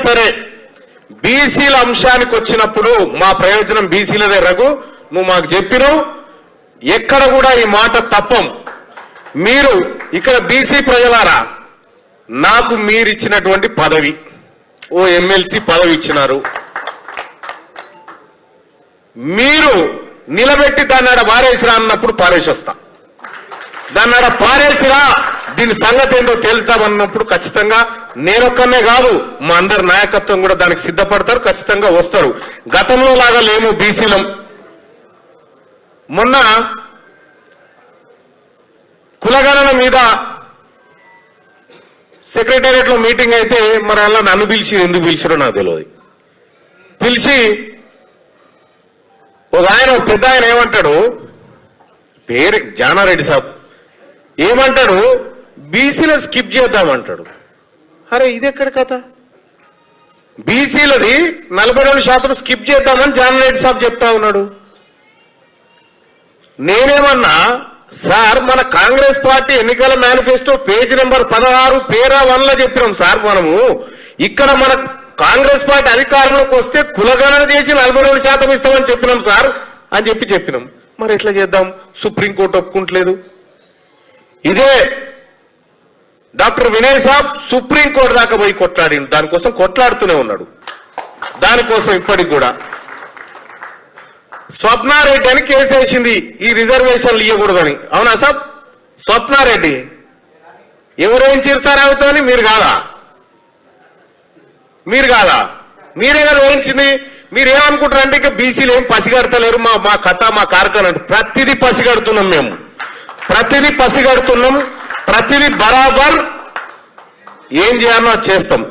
సరే బీసీల అంశానికి వచ్చినప్పుడు మా ప్రయోజనం బీసీలదే. రఘు, నువ్వు మాకు చెప్పినావు, ఎక్కడ కూడా ఈ మాట తప్పం. మీరు ఇక్కడ బీసీ ప్రజలారా, నాకు మీరిచ్చినటువంటి పదవి, ఓ ఎమ్మెల్సీ పదవి ఇచ్చినారు, మీరు నిలబెట్టి దాన్ని ఆడ పారేసిరా అన్నప్పుడు పారేసి వస్తా. దాన్ని ఆడ పారేసిరా, దీని సంగతి ఏంటో తెలుస్తామన్నప్పుడు ఖచ్చితంగా నేనొక్కనే కాదు, మా అందరి నాయకత్వం కూడా దానికి సిద్ధపడతారు, ఖచ్చితంగా వస్తారు. గతంలో లాగా లేము బీసీలం. మొన్న కులగణన మీద సెక్రటేరియట్ లో మీటింగ్ అయితే మరి అలా నన్ను పిలిచి ఎందుకు పిలిచారో నాకు తెలియదు. పిలిచి ఒక ఆయన, పెద్ద ఆయన ఏమంటాడు, పేరు జానారెడ్డి సాబ్, ఏమంటాడు, బీసీలను స్కిప్ చేద్దామంటాడు. అరే ఇది ఎక్కడ కథ? బీసీలది 42% స్కిప్ చేద్దామని జానారెడ్డి సాబ్ చెప్తా ఉన్నాడు. నేనేమన్నా, సార్ మన కాంగ్రెస్ పార్టీ ఎన్నికల మేనిఫెస్టో పేజీ నెంబర్ 16 పేరా 1లో చెప్పినాం సార్. మనము ఇక్కడ మన కాంగ్రెస్ పార్టీ అధికారంలోకి వస్తే కులగణన చేసి 42% ఇస్తామని చెప్పినాం సార్ అని చెప్పినాం. మరి ఎట్లా చేద్దాం? సుప్రీంకోర్టు ఒప్పుకుంటలేదు. ఇదే డాక్టర్ వినయ్ సాబ్ సుప్రీంకోర్టు దాకా పోయి కొట్లాడి, దానికోసం కొట్లాడుతూనే ఉన్నాడు. దానికోసం ఇప్పటికి కూడా స్వప్నారెడ్డి అని కేసు వేసింది, ఈ రిజర్వేషన్లు ఇవ్వకూడదని. అవునా సాబ్? స్వప్నారెడ్డి ఎవరేం చేశారు అవుతాని? మీరు కాదా? మీరే కదా వేయించింది. మీరేమనుకుంటారంటే ఇక బీసీలు ఏం పసిగడతలేరు, మా కథ మా కార్ఖాన. ప్రతిదీ పసిగడుతున్నాం మేము, ప్రతిదీ పసిగడుతున్నాం, ప్రతిదీ బరాబర్ ఏం చేయాలో చేస్తాం.